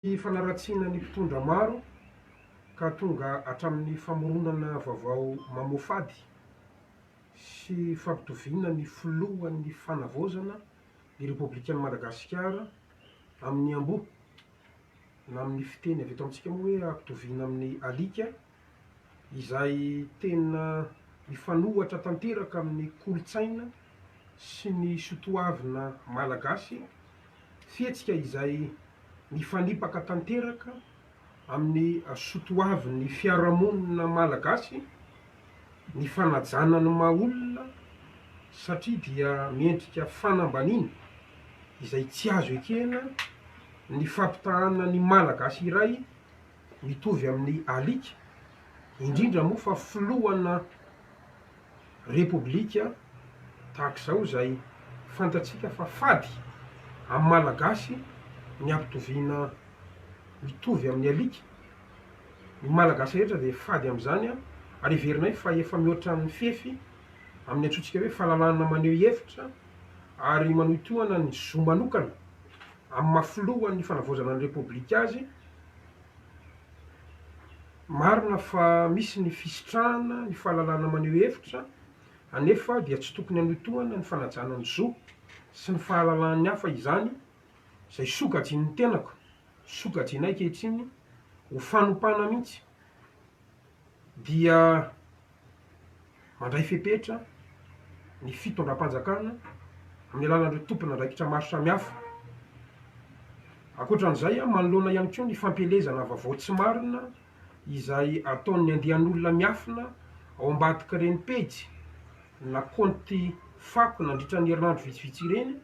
Ny fanaratsiana ny mpitondra maro ka tonga hatramin'ny famoronana vaovao mamofady sy fampitoviana ny filohan'ny fanavaozana ny Repoblikan'i Madagasikara amin'ny ambo na amin'ny fiteny avy eto amintsika moa hoe ampitoviana amin'ny alika izay tena mifanohatra tanteraka amin'ny kolotsaina sy ny soatoavina malagasy, fihetsika izay mifanipaka tanteraka amin'ny soatoavin'ny fiarahamonina malagasy, ny fanajana ny maha-olona satria dia miendrika fanambaniana izay tsy azo ekena ny fampitahana ny malagasy iray mitovy amin'ny alika, indrindra moa fa filohana repoblika tahak'izao izay fantatsika fa fady amin'ny malagasy ny ampitoviana mitovy amin'ny alika. Ny malagasy rehetra dia fady amin'izany ary heverinay fa efa mihoatra amin'ny fefy amin'ny antsointsika hoe fahalalana maneho hevitra ary manohitohana ny zo manokana amin'ny mahafilohan'ny fanavaozana ny repoblika azy. Marina fa misy ny fisitrahana ny fahalalana maneho hevitra anefa dia tsy tokony hanohitohana ny fanajana ny zo sy ny fahalalan'ny hafa izany izay sokajian'ny tenako, sokajianay ankehitriny ho fanompana mihitsy dia mandray fepetra ny fitondram-panjakana amin'ny alalan'ireo tompon'andraikitra maro samihafa. Ankoatran'izay manoloana ihany koa ny fampielezana vaovao tsy marina izay ataon'ny andehan'olona miafina ao ambadika ireny pejy na kaonty fako nandritra ny herinandro vitsivitsy ireny,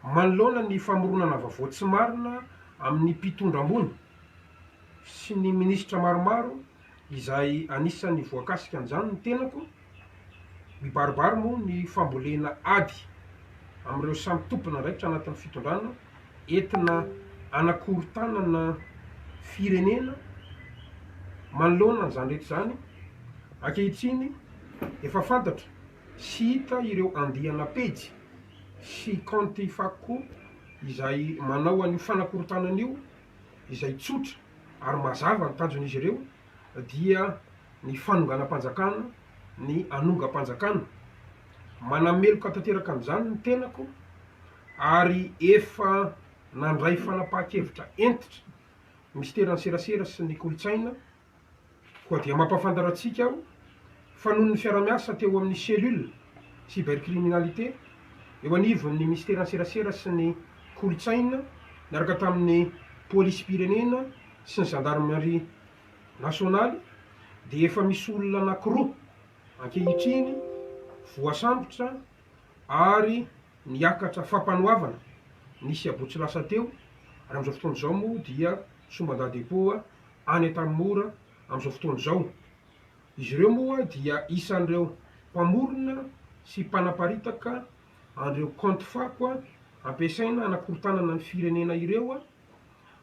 manoloana ny famoronana vaovao tsy marina amin'ny mpitondra-mbony sy ny minisitra maromaro izay anisan'ny voakasika an'izany ny tenako. Mibaribary moa ny fambolena ady amin'ireo samy tompon'andraikitra anatin'ny fitondrana entina anakorontanana firenena. Manoloana n'izany rehetra izany ankehitriny efa fantatra sy hita ireo andihana pejy sy kaonty fako izay manao an'io fanakorontanana io izay tsotra ary mazava ny tanjon'izy ireo dia ny fanonganam-panjakana, ny anongam-panjakana. Manameloka tanteraka an'izany ny tenako ary efa nandray fanapahan-kevitra entitra ministeran'ny serasera sy ny kolotsaina koa dia mampafantatra antsika aho fa noho ny fiara-miasa teo amin'ny cellule cybercriminalité eo anivon'ny ministeran'ny serasera sy ny kolotsaina niaraka tamin'ny polisy-pirenena sy ny gendarmerie nasionaly dia efa misy olona anankiroa ankehitriny voasambotra ary niakatra fampanoavana nisy abotsy lasa teo. Ary amin'izao fotoana izao moa dia somban-dadepoa any Antanimora amin'izao fotoana izao. Izy ireo moa dia isan'ireo mpamorona sy mpanaparitaka an'ireo kaonty fako ampiasaina anakorontanana ny firenena ireo,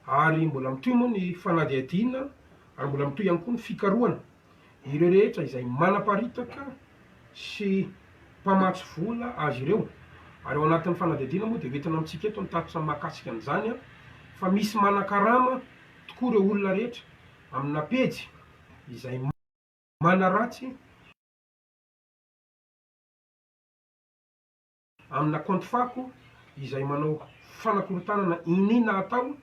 ary mbola mitohy moa ny fanadihadiana ary mbola mitohy ihany koa ny fikarohana ireo rehetra izay manaparitaka sy mpamatsy vola azy ireo. Ary ao anatin'ny fanadihadiana moa dia hoentina amintsika eto nitatitra mahakasika an'izany fa misy manan-karama tokoa ireo olona rehetra amina pejy izay manaratsy amina kaonty fako izay manao fanakorontanana inina atao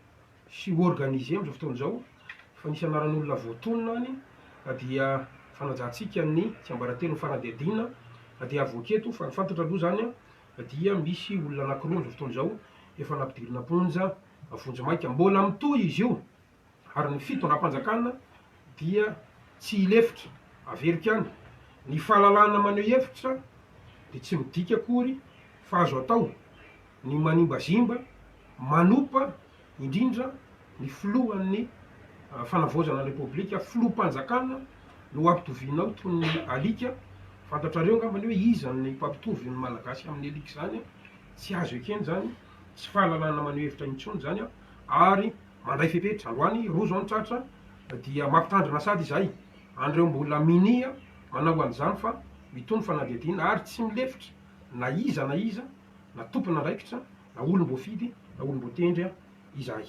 sy organise amin'izao fotoana izao. Fa nisy anaran'olona voatonona any dia fanajantsika ny tsy ambaratelo ny fanadihadiana dia avoketo. Fa fantatra aloha zany dia misy olona anankiroa amin'izao fotoana izao efa nampidirina ponja vonjy-maika, mbola mitohy izy io. Ary ny fitondram-panjakana dia tsy hilefitra averika any. Ny fahalalana maneho hevitra dia tsy midika akory fa azo atao ny manimbazimba manopa indrindra ny filohan'ny fanavaozana ny repoblika, filoham-panjakana no ampitovianao toy ny alika. Fantatrareo angambany hoe iza ny mpampitovy ny malagasy amin'ny alika izany, tsy azo ekeny zany, tsy fahalalana maneho hevitra intsony zany ary mandray fepetra. Androany roa zao ny tratra dia mampitandrina sady izay andreo mbola minia manao an'izany fa mitony fanadihadiana ary tsy milefitra na iza na tompon'andraikitra na olom-boafidy na olom-boatendry izay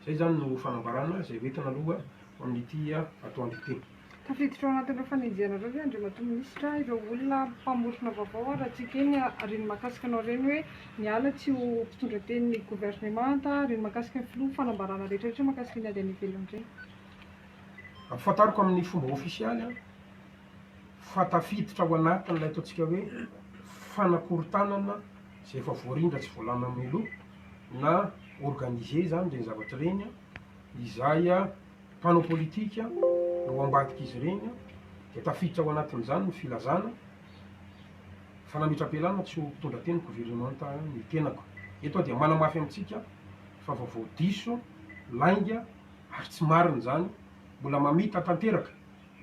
zay zany no fanambarana zay hoentina aloha amin'ity atoandro teny. Tafiditra ao anatin'ireo fanenjenareo hoe Andriamatoa Minisitra ireo olona mpamorona vaovao raha tsika eny reny mahakasika anao reny hoe miala tsy ho mpitondra tenin'ny gouvernemanta reny mahakasika ny filoha fanambarana rehetrarehetra mahakasika ny ady any ivelany reny. Ampahafantariko amin'ny fomba ofisialy fa tafiditra ao anatin'ilay ataontsika hoe fanakorontanana zay efa voarindra tsy voalana amin'ny loha na organiser zany reny zavatra reny izay mpanao politika no ambadika izy reny de tafiditra ao anatin'izany ny filazana fa nametra-pialana tsy ho mpitondra teny gouvernemanta ny tenako. Eto dia manamafy amintsika fa vaovao diso lainga ary tsy marina zany mbola mamita tanteraka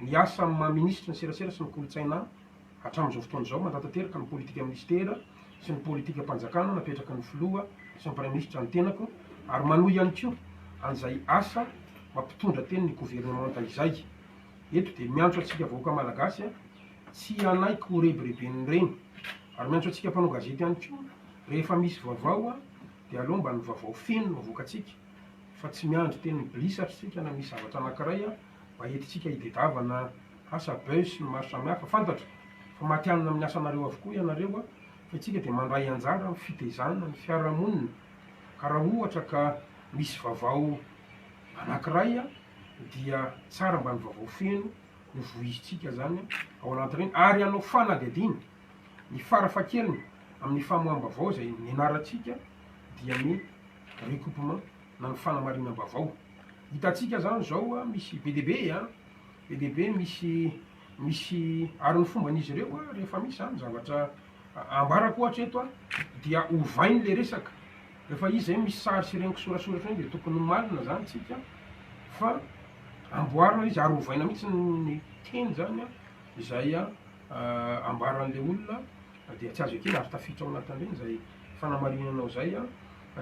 ny asa maministra ny serasera sy ny kolotsaina hatramin'izao fotoana izao mandatanteraka ny politika ministera sy ny politika mpanjakana napetraka ny filoha sy ny praiminisitra ny tenako ary manohy ihany koa an'izay asa mampitondra teny ny gouvernemanta izay. Eto dia miantso atsika vahoaka malagasy tsy anaiky ho rebirebeny reny ary miantso atsika mpanao gazety ihany koa rehefa misy vaovao dia aloha mba ny vaovao feno no avoaka atsika fa tsy miandry teny blisatra tsika na misy zavatra anankiray mba entitsika hidedavana asa bus ny maro samihafa fantatra fa matianina amin'ny asanareo avokoa ianareo fa itsika dia mandray anjara amin'ny fitezana ny fiarahamonina ka raha ohatra ka misy vaovao anankiray dia tsara mba ny vaovao feno no voizitsika zany ao anatireny ary anao fanadihadiny ny farafakeliny amin'ny famoam-bavao zay nianaratsika dia ny recoupement na ny fanamarinam-bavao. Hitatsika zany zao misy BDB misy ary ny fomban'izy ireo rehefa misy zany zavatra ambarako ohatra eto dia ovainy le resaka rehefa izy zay misy sary sy reniko sorasoratra iny de tokony malina zany tsika fa amboarina izy ary ovaina mihitsy ny teny zany izay ambaran'le olona dia tsy azo ekena ary tafiditra ao anatin'ireny zay fanamarinanao zay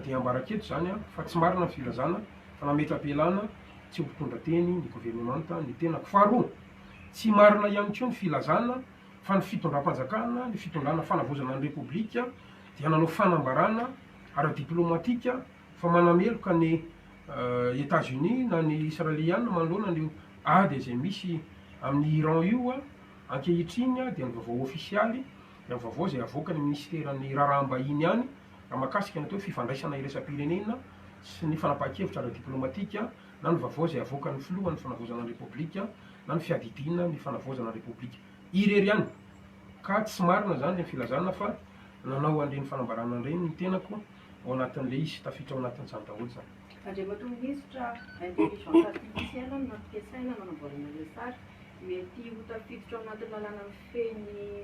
dia ambaraketo zany fa tsy marina ny filazana fa nametra-pialana tsy ho mpitondra teny ny gouvernemanta ny tenako. Faharoa, tsy marina ihany koa ny filazana fa ny fitondram-panjakana ny fitondrana fanavozana ny repoblika dia nanao fanambarana ara-diplomatika fa manameloka ny États-Unis na ny Israeliana manoloana ny ady zay misy amin'ny Iran io ankehitriny dia ny vaovao ofisialy dia ny vaovao zay avoaka ny ministeran'ny raharaham-bahiny ihany raha mahakasika ny atao hoe fifandraisana iraisam-pirenena sy ny fanapahan-kevitra ara-diplomatika na ny vaovao zay avoaka ny filoha ny fanavozana ny repoblika na ny fiadidina ny fanavozana ny repoblika irery ihany ka tsy marina zany ny filazana fa nanao an'ireny fanambarana ireny ny tenako ao anatin'le izy tafiditra ao anatin'izany daholo zany. Andriamatoa Minisitra, intelligence artificielle no nampiasaina nanamboarana ilay sary mety ho tafiditra ao anatin'ny lalàna mifehy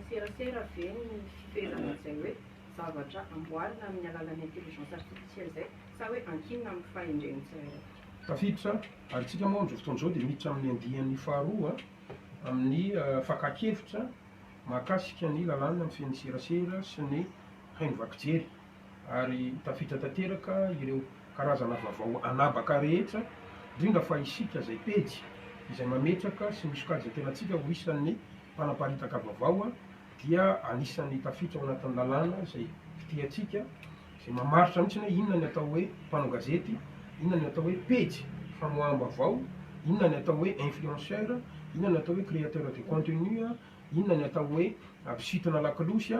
serasera ve ny fifehezana izay hoe zavatra amboarina amin'ny alalan'ny intelligence artificielle zay sa hoe ankinona amin'ny fahendreny tsirairay. Tafiditra ary tsika moa amin'izao fotoana izao dia miditra amin'ny andihan'ny faharoa amin'ny fakakevitra mahakasika ny lalàna mifehy serasera sy ny haino vakijery ary tafiditra tanteraka ireo karazana vaovao anabaka rehetra indrindra fa isika zay pejy izay mametraka sy misokajy tena atsika ho isan'ny mpanaparitaka vaovao dia anisan'ny tafiditra ao anatin'ny lalàna zay fitiatsika zay mamaritra mihitsy hoe inona ny atao hoe mpanao gazety, inona ny atao hoe pejy famoaham-bavao, inona ny atao hoe influenceur, inona ny atao hoe créateur de contenu, inona ny atao hoe mpisintona lakolosy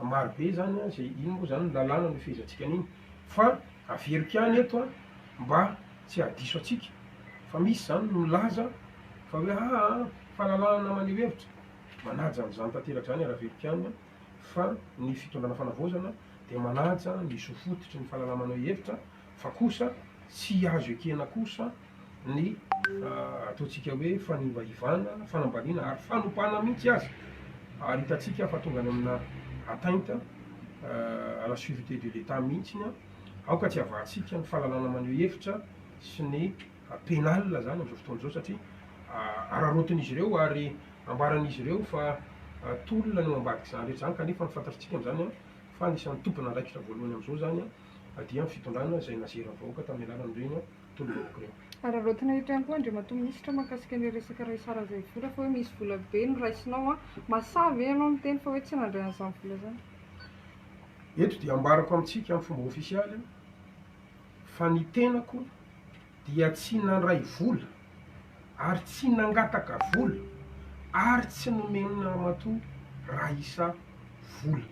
marobe zany zay ino moa zany lalàna no fehezantsika an'iny fa averika any eto mba tsy hadiso atsika fa misy zany no milaza fa hoe fahalalana maneho hevitra manaja an'izany tanteraka zany raha verika any fa ny fitondrana fanavozana dia manaja ny sofototry ny fahalalana maneho hevitra fa kosa tsy azo ekena kosa ny ataontsika hoe fanivaivana fanambaliana ary fanompana mihitsy azy ary hitatsika fa tonga any amina atteinte à la suiveté de l'état mihitsy aoka tsy avahantsika ny fahalalana maneho hevitra sy ny pénal zany amin'izao fotoana izao satria ararotin'izy ireo ary ambaran'izy ireo fa tolona no ambadiky zany rehetra zany kanefa nyfantatritsika amin'izany fa anisan'ny tompona andraikitra voalohany amin'izao zany dia ny fitondrana izay nazeran'ny vahoaka tamin'ny alalan'ireny tolovahoaka ireny. Ararotina eto ihany koa Andriamatoa Minisitra mahakasika ny resaka raisara izay vola fa hoe misy vola be no raisinao masavy ianao miteny fa hoe tsy nandray an'izany vola zany. Eto dia ambarako amintsika amin'ny fomba ofisialy fa ny tenako dia tsy nandray vola ary tsy nangataka vola ary tsy nomena matoa raha isa vola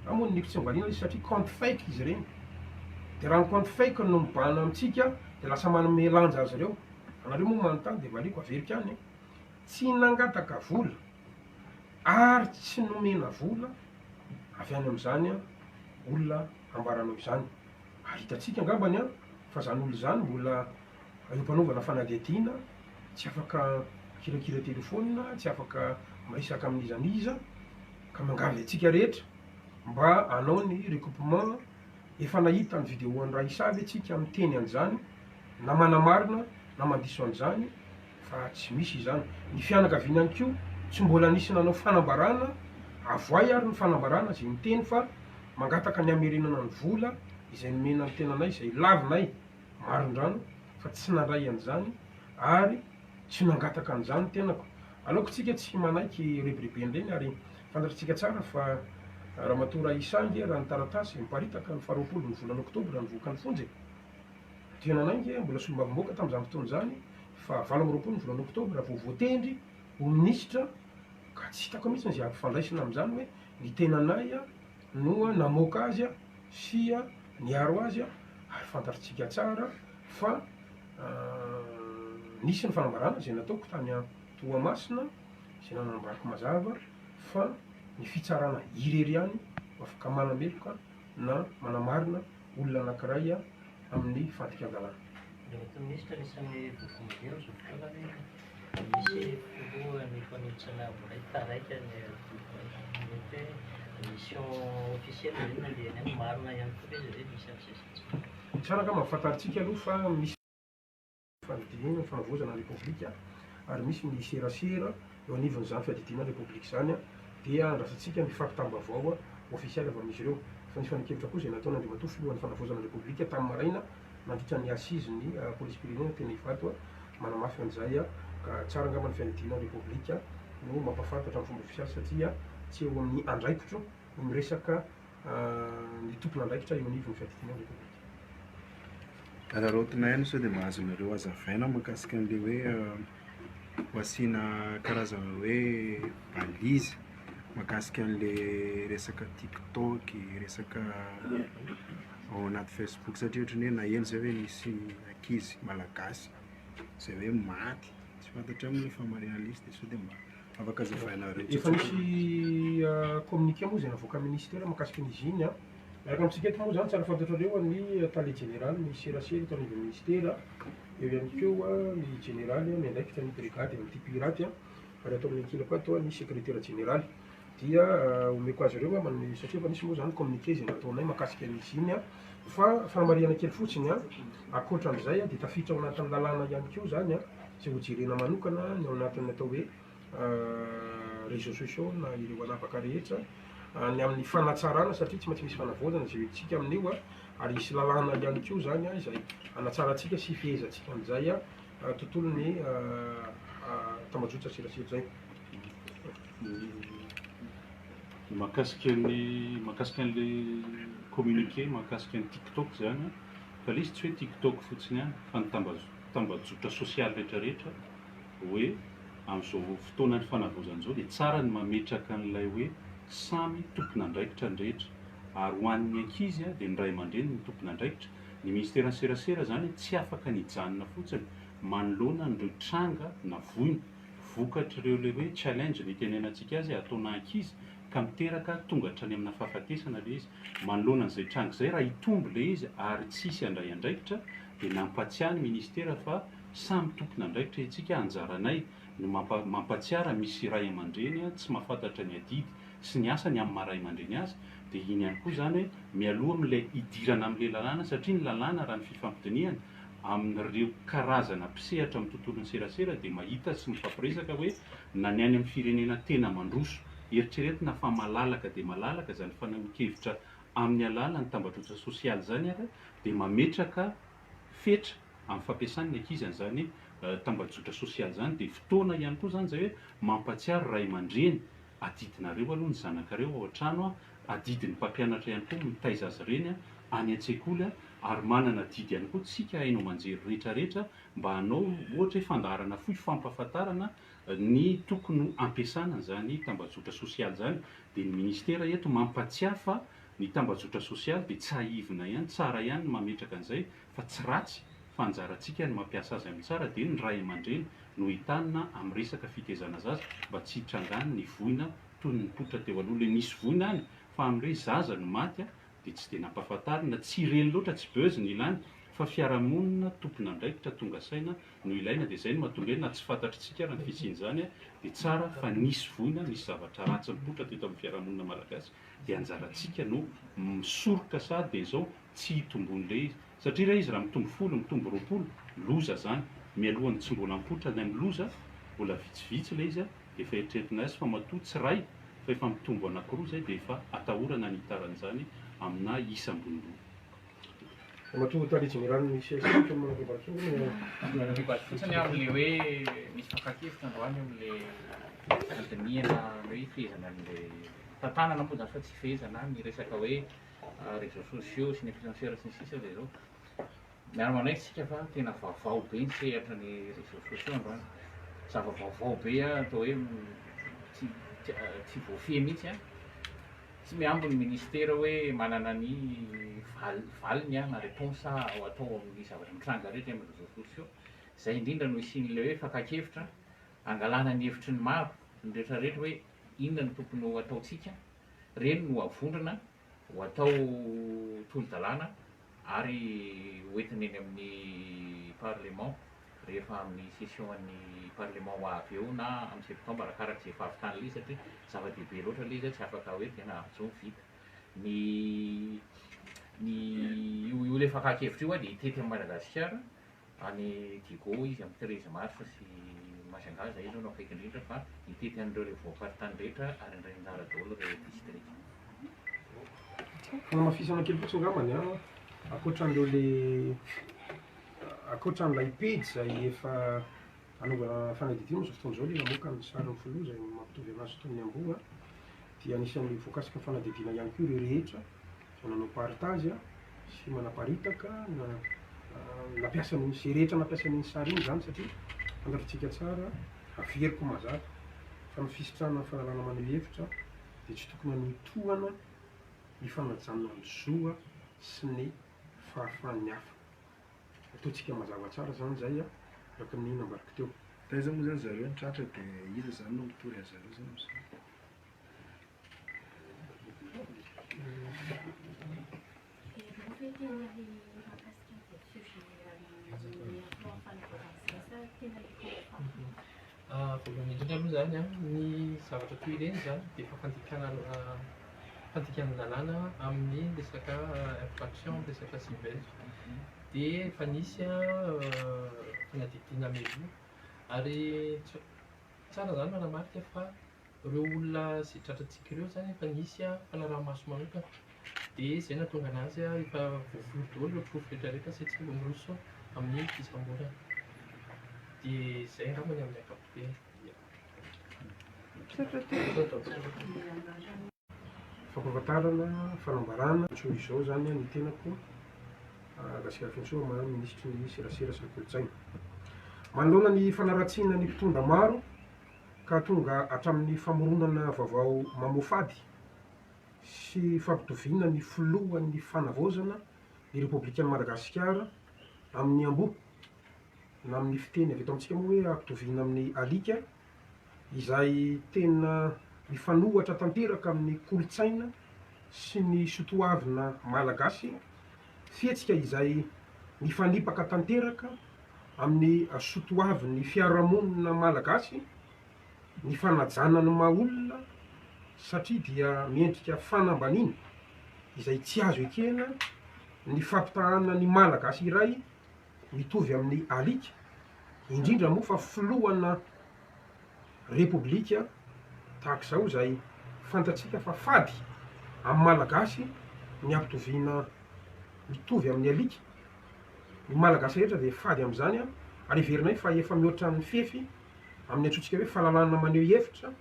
amoa niko tsy mivaliana izy satria compte fake izy reny de raha ny compte fake no mibana amitsika de lasa manome lanja azy ireo anareo moa manontany de valiko averika any tsy nangataka vola ary tsy nomena vola avy any am'izany olona ambaranao izany ary hitatsika angambany fa zany olo zany mbola iompanaovana fanadihadiana tsy afaka kirakira telefônina tsy afaka maisaka amin'izaniza ka mangavy atsika rehetra mba anao ny recoupement efa nahita ny vidéo any raha isavy atsika miteny an'izany na manamarina na mandiso an'izany fa tsy misy izany ny fianakaviana any ko tsy mbola nisy nanao fanambarana avoay ary ny fanambarana zay miteny fa mangataka ny amerenana ny vola izay nomena ny tenanay izay lavinay marondrano fa tsy nandray an'izany ary tsy nangataka an'izany tenako aleoko tsika tsy manaiky rebiribeny reny ary fantatritsika tsara fa raha matora isangy raha ny taratasy miparitaka ny faharoapolo ny volana oktobra ny voka ny fonjy tenanaingy mbola solomavomboaka tam'izany fotoana zany fa valo amby roapolo ny volana oktobra vao voatendry ho minisitra ka tsy hitako mihitsy zay ampifandraisina am'izany hoe ny tenanay no namoaka azy sy niaro azy ary fantatritsika tsara fa nisy ny fanambarana zay nataoko tany Toamasina zay nanambariko mazava fa ny fitsarana irery any afaka manameloka na manamarina olona anankiray amin'ny fantikan-dalàna. Ministra isan'ny fofonjeo zao fotoana misy filohan'ny fanitsana voray taraiky ny mission officielle reny nandehany any marina ihany koa izy reny misy am'zay tsara ka mahafantaritsika aloha fa misy fanidinina fanavozana repoblika ary misy miserasera eo anivon'izany fiadidiana repoblika zany dia andrasatsika mifampitambavao officiel avy amin'izy ireo fa nisy fanikevitra koa zay nataony Andriamatoa filohan'ny fanavozana repoblika tamin'ny maraina nandritra ny asizy ny police pirenena tena Ivato manamafy an'izay ka tsara angamba ny fiadidiana repoblika no mampafantatra amin'ny fomba ofisialy satria tsy eo amin'ny andraikitro no miresaka ny tompona andraikitra eo anivon'ny fiadidiana repoblika. Rarotinay any sao dia mahazonareo hazavaina mahakasika an'le hoe ho asiana karazana hoe balizy mahakasika an'le resaka TikTok, resaka ao anaty Facebook satria ohatrany hoe naheno zay hoe nisy ankizy malagasy zay hoe maty tsy fantatra amin'ny famarina lisy dia sao dia mba afaka hazavainareo. Efa nisy communiqué moa zay navoaka ministera mahakasika an'izy iny miaraka amintsika eto moa zany tsara fantatrareo ny tale général ny serasera eto anivon'ny ministera eo ihany koa ny généraly miandraikitra ny brigady amin'ity piraty ary atao amin'ny ankila koa atao ny secrétaire général dia omeko azy ireo satria efa nisy moa zany communiqué zay nataonay mahakasika an'izy iny fa fanamariana kely fotsiny akoatra an'izay dia tafiditra ao anatin'ny lalàna ihany koa zany zay ho jerena manokana ny ao anatin'ny atao hoe réseaux sociaux na ireo anavaka rehetra ny amin'ny fanatsarana satria tsy maintsy misy fanavozana zay hoentsika amin'io ary isy lalàna ihany koa zany izay anatsaratsika sy fiezatsika an'izay tontolo ny tambajotra serasera zay. Mahakasika an'le communiqué mahakasika ny TikTok zany fa le izy tsy hoe TikTok fotsiny fa ny tambajotra sosialy rehetrarehetra hoe amin'izao fotoana ny fanavozana zao dia tsara ny mametraka an'ilay hoe samy tompona andraikitra ny rehetra ary ho an'ny ankizy dia ny ray aman-dreny ny tompona andraikitra ny ministera ny serasera zany tsy afaka nijanona fotsiny manoloana n'ireo tranga na voiny vokatra ireo le hoe challenge ny tenenantsika azy ataona ankizy ka miteraka tonga hatrany amina fahafatesana le izy manoloana an'izay tranga izay raha hitombo le izy ary tsisy andray andraikitra dia nampatsiahy ny ministera fa samy tompona andraikitra itsika anjaranay no mampatsiara misy ray aman-dreny tsy mahafantatra ny adidy sy ny asany amin'ny maray aman-dreny azy dia iny ihany koa zany hoe mialoha amin'ilay idirana amin'ilay lalàna satria ny lalàna raha ny fifampidiniana amin'ireo karazana mpisehatra amin'ny tontolon'ny serasera dia mahita sy mifampiresaka hoe na ny any amin'ny firenena tena mandroso eritreretina fa malalaka dia malalaka zany fanaokevitra amin'ny alalany tambajotra sosialy zany dia mametraka fetra amin'ny fampiasan'ny ankizy an'izany tambajotra sosialy zany dia fotoana ihany koa zany zay hoe mampatsiary ray aman-dreny adidinareo aloha ny zanakareo ao an-trano adidin'ny mpampianatra ihany koa mitaiza azy ireny any an-tsekoly ary manana didy ihany koa tsika hainao manjery rehetrarehetra mba hanao ohatra hoe fandarana foy fampahafantarana ny tokony ampiasana zany tambazotra sosialy zany. Dia ny ministera eto mampatsiahy fa ny tambazotra sosialy dia tsy haivina ihany, tsara ihany mametraka an'izay fa tsy ratsy fa anjarantsika ny mampiasa azy amin'ny tsara. Dia ny ray aman-dreny no hitanina amin'ny resaka fitaizana zaza mba tsy hitrangany ny voina toy ny nipoitra teo aloha le nisy voina any fa amin'ireo zaza no maty dia tsy dia nampahafantarina, tsy ireny loatra, tsy bezy ny ilany fa fiarahamonina tompona andraikitra tonga saina no ilaina. Dia izay no mahatonga hoe na tsy fantatritsika raha ny fisian'izany dia tsara fa nisy voina, nisy zavatra ratsy nipoitra teto amin'ny fiarahamonina malagasy dia anjarantsika no misoroka sady dia izao tsy hitombon'ilay izy satria raha izy raha mitombo folo mitombo roapolo loza zany mialohany tsy mbola mipoitra ny amin'ny loza mbola vitsivitsy ilay izy dia efa eritreretina azy fa matoa tsy ray fa efa mitombo anankiroa zay dia efa atahorana ny hitaran'izany amina isam-bololoha. Matoa talitsy ny rano misy sasy manarivary fotsiny amin'le hoe misy fakakevitra androany amin'le fandiniana hoe fehezana an'le tantanana moa zany fa tsy fehezana ny resaka hoe réseaux sociaux sy ny influenceurs sy ny sisa dia zao miara-manaiky tsika fa tena vaovao be ny sehatra ny réseaux sociaux androany, zava-vaovao be atao hoe tsy voafehy mihitsy tsy miambo ny ministera hoe manana ny valiny na réponse atao amin'ny zavatra mitranga rehetra amin'ny réseaux sociaux. Izay indrindra no isian'le hoe fakakevitra angalana ny hevitry ny maro ny rehetrarehetra hoe inona ny tokony ho ataontsika, reny no avondrona ho atao tolo-dalàna ary hoentiny eny amin'ny parlement rehefa amin'ny session-ny parlement ho avy eo na amin'ny septembre arakaraka izay fahavitana ilay satria zava-dehibe loatra ilay izy tsy afaka hoe tena avy vita. Ny io le fakakevitra io dia hitety amin'ny Madagasikara any Digo izy amin'ny 13 mars sy Masangaza izy no akaiky indrindra fa hitety an'ireo le voaparitany rehetra ary indray anjara daholo ireo district. Fanamafisana kely fotsy angambany akoatran'ireo le akoatran'ilay page izay efa anaovana fanadidina amin'izao fotoana izao le namoaka ny sariny foloha izay mampitovy anazy toy ny amboa dia anisan'ny voakasika ny fanadidina ihany koa ireo rehetra izay nanao partage sy manaparitaka na nampiasa izay rehetra nampiasa ny sary iny zany satria fantatritsika tsara averiko mazava fa ny fisitrana fahalalana maneho hevitra dia tsy tokony hanotohana ny fanajanona ny zoa sy ny fahafahan'ny hafa. Ataontsika mazava tsara zany zay araka ny nambariko teo. Taiza moa zany zareo ny tratra dia iza zany no mitory azy zareo zany am'izay. Voalohany indrindra aloha zany ny zavatra toy ireny zany dia efa fandikan'ny lalàna amin'ny resaka infraction resaka civil dia efa nisy fanadidina meloa ary tsara zany manamarika fa ireo olona izay tratratsika ireo zany efa nisy fanaraha-maso manokana dia izay nahatonga anazy efa voavory daholo ireo profo rehetrarehetra sy tsy mba miroso amin'ny fisam-bolana dia izay angambany amin'ny ankapobeny. Fampahafantarana fanambarana tsoa izao zany ny tenako gasikara fiantsoa mana ministry ny serasera sy ny kolontsaina manoloana ny fanaratsiana ny mpitondra maro ka tonga hatramin'ny famoronana vaovao mamofady sy fampitoviana ny filohan'ny fanavaozana ny Républicaine Madagasikara amin'ny ambo na amin'ny fiteny avy eto amintsika moa hoe ampitoviana amin'ny alika izay tena mifanohatra tanteraka amin'ny kolontsaina sy ny sotoavina malagasy fihetsika izay mifanipaka tanteraka amin'ny sotoavin'ny fiarahamonina malagasy ny fanajanany maha-olona satria dia miendrika fanambaniny izay tsy azo ekena ny fampitahana ny malagasy iray mitovy amin'ny alika indrindra moa fa filohana repoblika tahaka izao izay fantatsika fa fady amin'ny malagasy ny ampitoviana mitovy amin'ny alika ny malagasy rehetra dia fady amin'izany ary heverinay fa efa mihoatra ny fefy amin'ny antsointsika hoe fahalalana maneho hevitra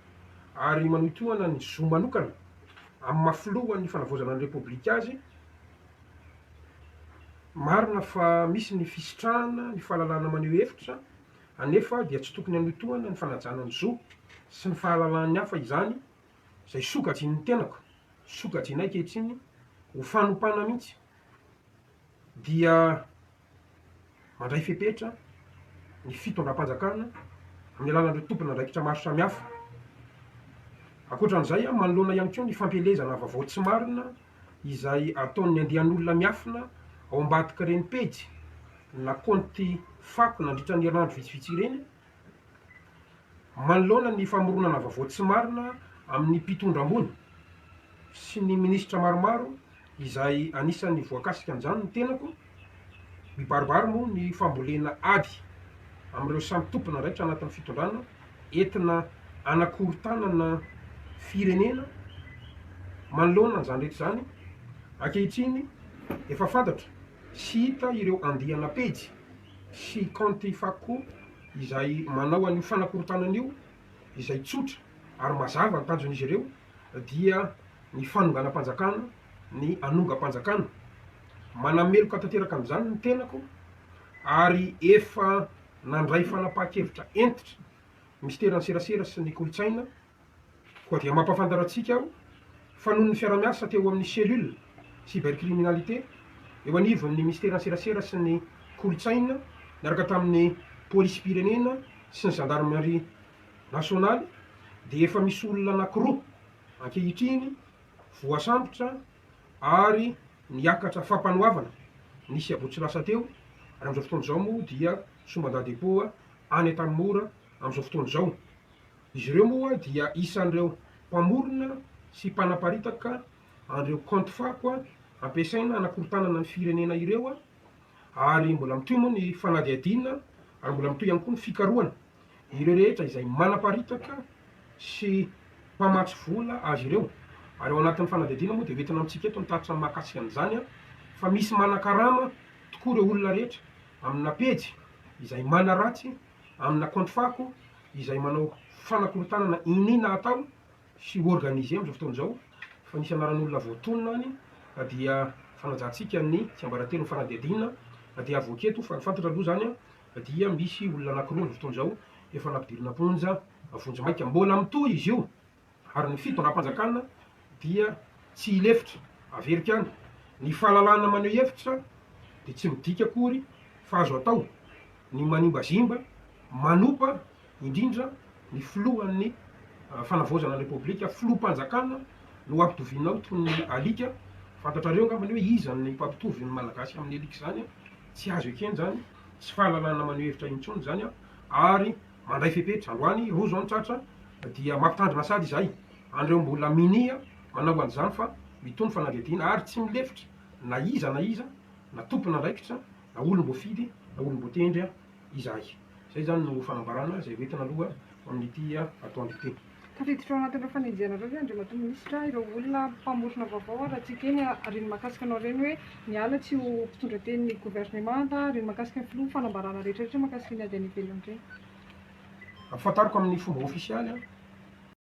ary manohitohana ny zo manokana amin'ny mahafilohany fanavaozana ny repoblika azy marina fa misy ny fisitrahana ny fahalalana maneho hevitra anefa dia tsy tokony anotohana ny fanajana ny zo sy ny fahalalan'ny hafa izany zay sokatsy ny tenako sokatsy nay kehitriny ho fanompana mihitsy dia mandray fepetra ny fitondram-panjakana amin'ny alalan'ireo tompona andraikitra maro samihafa akoatran'izay manoloana ihany koa ny fampelezana vaovao tsy marina izay ataon'ny andehan'olona miafina ao ambadika reny pejy na konty fako nandritra ny herinandro vitsivitsy ireny manoloana ny famoronana vaovao tsy marina amin'ny mpitondra ambony sy ny minisitra maromaro izay anisan'ny voakasika an'izany ny tenako mibaribary moa ny fambolena ady amin'ireo samy tompona raitra anatin'ny fitondrana entina anakorontanana firenena manoloana an'izany rehetra zany ankehitriny efa fantatra sy hita ireo andihana pejy sy konty fako izay manao an'io fanakorotanana io izay tsotra ary mazava ny tanjon'izy ireo dia ny fanonganam-panjakana ny anongam-panjakana manameloka tanteraka amin'izany ny tenako ary efa nandray fanapaha-kevitra entitra misterany serasera sy ny kolotsaina koa dia mampafantaratsika aho fa noho ny fiaramiasa teo amin'ny cellule cybercriminalité eo anivon'ny misterany serasera sy ny kolotsaina miaraka tamin'ny polisy pirenena sy ny gendarmerie nationaly dia efa misy olona anankiroa ankehitriny voasambotra ary niakatra fampanoavana nisy abotsy lasa teo ary amin'izao fotoana izao moa dia somban-dadepoa any an-tanimora amin'izao fotoana izao izy ireo moa dia isan'ireo mpamorona sy mpanaparitaka an'ireo konty fako a ampiasaina anakorotanana ny firenena ireo a ary mbola mitoy moa ny fanadiadina ary mbola mitoy ihany koa ny fikarohana ireo rehetra izay manaparitaka sy mpamatsy vola azy ireo ary ao anatin'ny fanadiadina moa dia hoentina amintsika eto nitatitra mahakasika an'izany a fa misy manan-karama tokoa ireo olona rehetra amina pejy izay mana ratsy amina konty fako izay manao fanakorotanana inina atao sy organise amin'izao fotoana izao fa nisy anaran'olona voatonona any dia fanajantsika ny tsy ambaratelo ny fanadiadina dia avoketo fa fantatra aloha zany a dia misy olona anankiroa ny fotoana izao efa nampidirina ponja vonjy maika mbola mitoy izy io ary ny fitondram-panjakana dia tsy ilefitra averika any ny fahalalana maneho hevitra dia tsy midika akory fa azo atao ny manimbazimba manopa indrindra ny filohan'ny fanavaozana ny repoblika filohampanjakana no ampitovinao toy ny alika fantatrareo angambany hoe izany mpampitovy ny malagasy amin'ny alika zany tsy azo ekeny zany tsy fahalalana maneho hevitra intsony zany ary mandray fepetra androany rozo anytratra dia mampitandrina sady izay andreo mbola minia manao an'izany fa mitony fanadiadina ary tsy milefitra na iza na tompona andraikitra na olom-boafidy na olom-boatendry izahy zay zany no fanambarana zay hoentina aloha amin'ity atoandro ity tafiditra ao anatin'ireo fanenjenareo ve andriamato minisitra ireo olona mpamorona vaovao raha tsika eny reny mahakasika anao reny hoe niala tsy ho mpitondra tenin'ny gouvernemanta reny mahakasika ny filoha fanambarana rehetrarehetra mahakasika ny ady any ivelany reny fantariko amin'ny fomba ofisialy